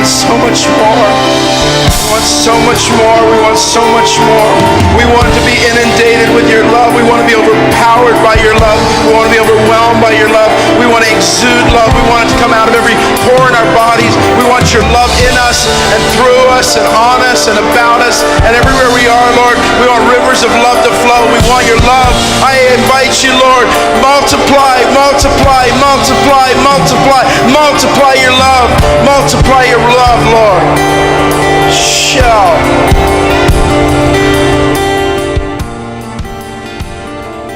so much more. We want so much more. We want so much more. We want to be inundated with your love. We want to be overpowered by your love. We want to be overwhelmed by your love. We want to exude love. We want it to come out of every pore in our bodies. We want your love in us and through us and on us and about us and everywhere we are, Lord. We want rivers of love to flow. We want your love. I invite you, Lord, multiply, multiply, multiply, multiply, multiply your love. Multiply your love, Lord. Shout.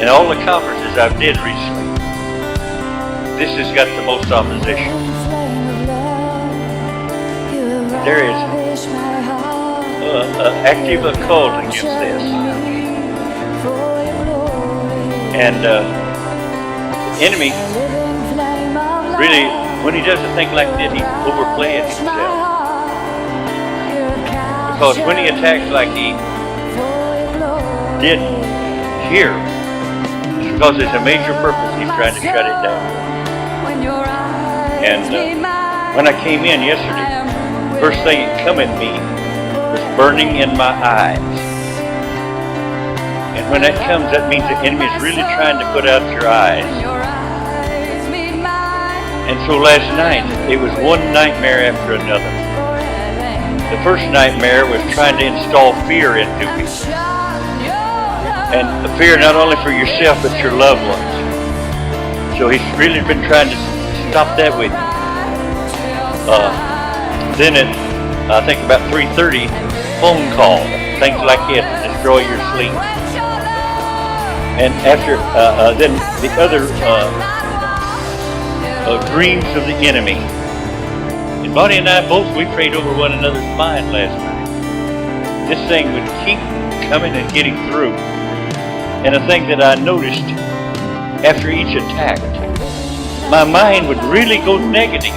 In all the conferences I've did recently, this has got the most opposition. There is active occult against this. And the enemy, really, when he does a thing like that, he's overplaying himself. Because when he attacks like he did here, it's because there's a major purpose. He's trying to shut it down. And when I came in yesterday, first thing that come at me was burning in my eyes. And when that comes, that means the enemy is really trying to put out your eyes. And so last night, it was one nightmare after another. The first nightmare was trying to install fear into me. And fear not only for yourself, but your loved ones. So he's really been trying to stop that with you. Then at, I think about 3:30, phone call, things like this to destroy your sleep. And after, then the other dreams of the enemy. And Bonnie and I both, we prayed over one another's mind last night. This thing would keep coming and getting through. And a thing that I noticed after each attack, my mind would really go negative.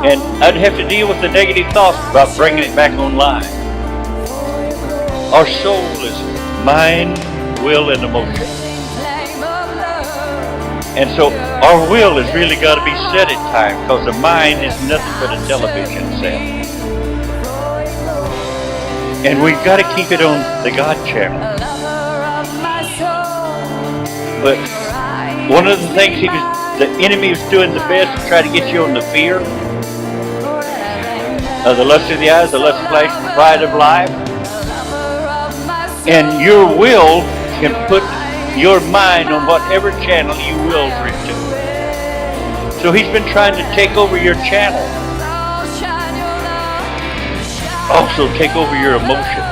And I'd have to deal with the negative thoughts about bringing it back online. Our soul is mind, will, and emotion. And so our will has really got to be set at time, because the mind is nothing but a television set. And we've got to keep it on the God channel. But one of the things the enemy was doing the best to try to get you on the fear, the lust of the eyes, the lust of flesh, the pride of life. And your will can put your mind on whatever channel you will for it to. So he's been trying to take over your channel. Also take over your emotions.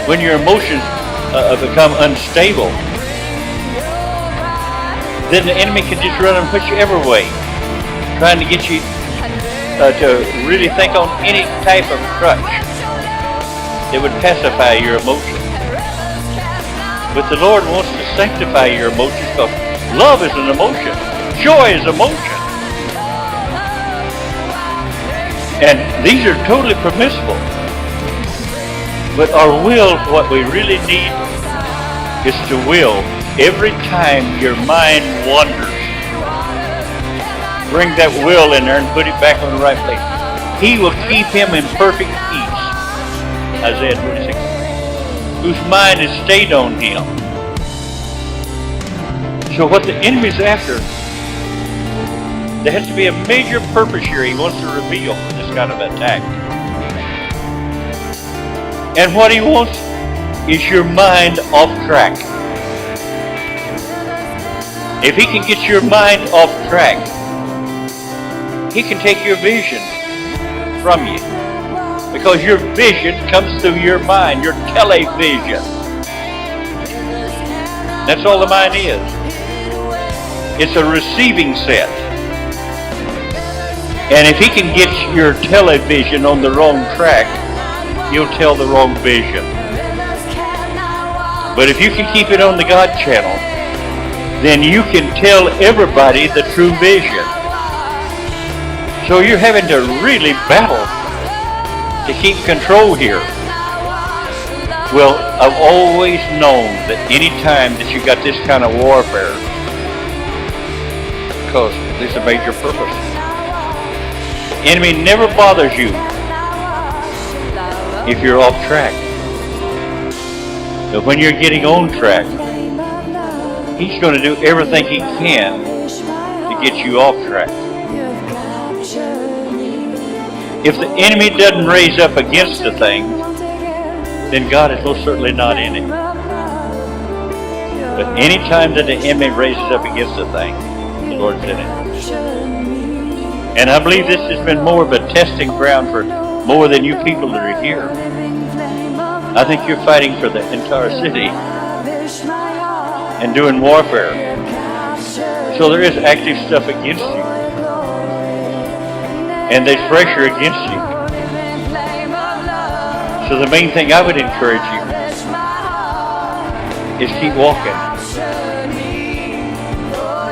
When your emotions become unstable, then the enemy can just run and push you every way, trying to get you to really think on any type of crutch that would pacify your emotions. But the Lord wants to sanctify your emotions, because love is an emotion. Joy is emotion. And these are totally permissible. But our will, what we really need is to will. Every time your mind wanders, bring that will in there and put it back on the right place. He will keep him in perfect peace. Isaiah 26. Whose mind is stayed on him. So what the enemy's after, there has to be a major purpose here he wants to reveal for this kind of attack. And what he wants is your mind off track. If he can get your mind off track, he can take your vision from you. Because your vision comes through your mind, your television. That's all the mind is. It's a receiving set. And if he can get your television on the wrong track, you'll tell the wrong vision. But if you can keep it on the God channel, then you can tell everybody the true vision. So you're having to really battle to keep control here. Well, I've always known that any time that you got this kind of warfare, because there's a major purpose. enemy never bothers you if you're off track. But when you're getting on track, he's going to do everything he can to get you off track. If the enemy doesn't raise up against the thing, then God is most certainly not in it. But any time that the enemy raises up against the thing, the Lord's in it. And I believe this has been more of a testing ground for more than you people that are here. I think you're fighting for the entire city and doing warfare. So there is active stuff against you. And there's pressure against you. So the main thing I would encourage you is keep walking.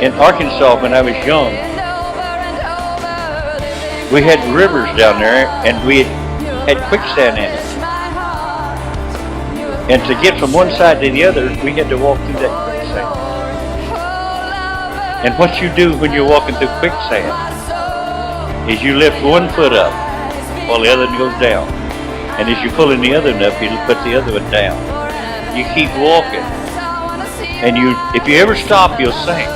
In Arkansas, when I was young, we had rivers down there, and we had quicksand in it. And to get from one side to the other, we had to walk through that quicksand. And what you do when you're walking through quicksand is you lift one foot up while the other one goes down. And as you're pulling the other one up, you put the other one down. You keep walking. And if you ever stop, you'll sink.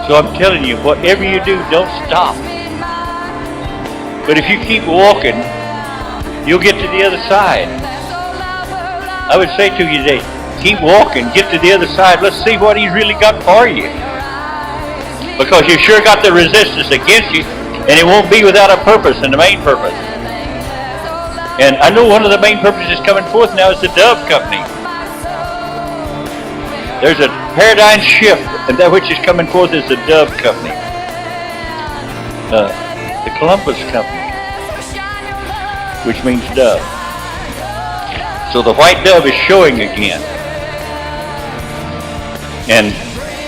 So I'm telling you, whatever you do, don't stop. But if you keep walking, you'll get to the other side. I would say to you today, keep walking, get to the other side. Let's see what he's really got for you. Because you sure got the resistance against you, and it won't be without a purpose, and the main purpose. And I know one of the main purposes coming forth now is the Dove Company. There's a paradigm shift, and that which is coming forth is the Dove Company. The Columbus Company, which means dove. So the white dove is showing again. And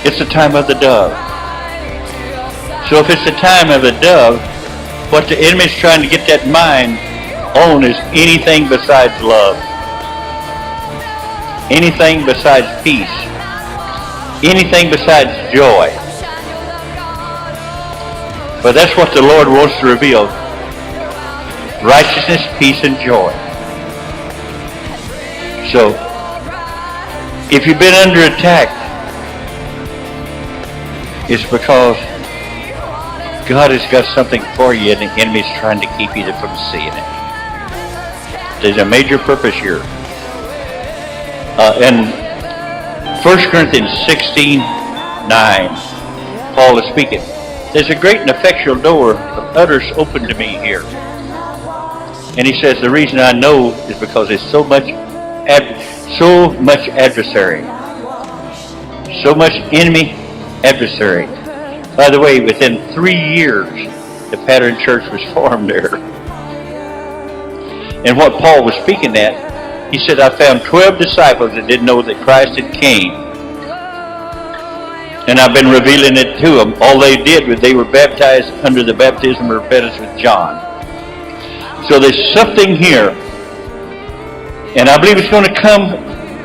it's the time of the dove. So if it's the time of the dove, what the enemy's trying to get that mind on is anything besides love. Anything besides peace. Anything besides joy. But that's what the Lord wants to reveal. Righteousness, peace, and joy. So, if you've been under attack, it's because God has got something for you and the enemy's trying to keep you from seeing it. There's a major purpose here. In 1 Corinthians 16:9, Paul is speaking. There's a great and effectual door of utters open to me here. And he says, the reason I know is because there's so much adversary. So much enemy adversary. By the way, within 3 years, the Pattern Church was formed there. And what Paul was speaking at, he said, I found 12 disciples that didn't know that Christ had came. And I've been revealing it to them. All they did was they were baptized under the baptism of repentance with John. So there's something here. And I believe it's going to come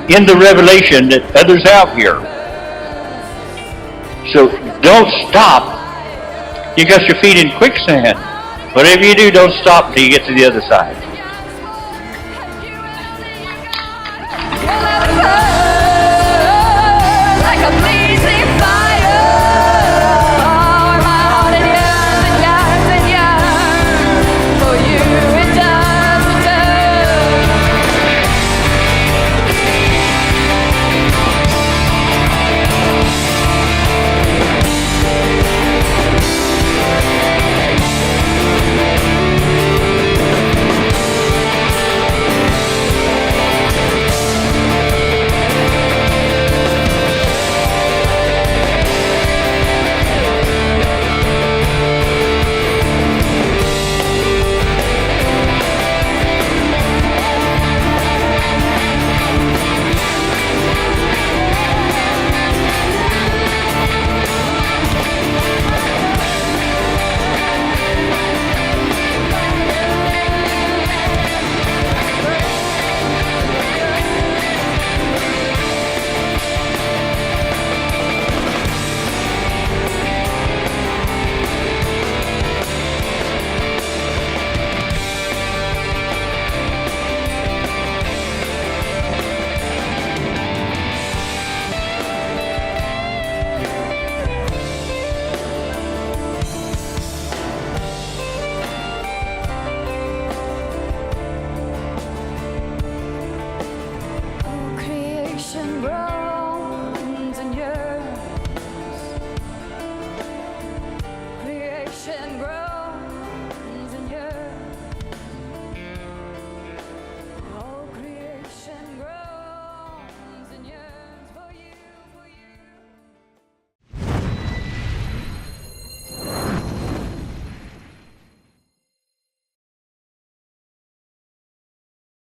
in the revelation that others out here. So don't stop. You got your feet in quicksand. Whatever you do, don't stop until you get to the other side.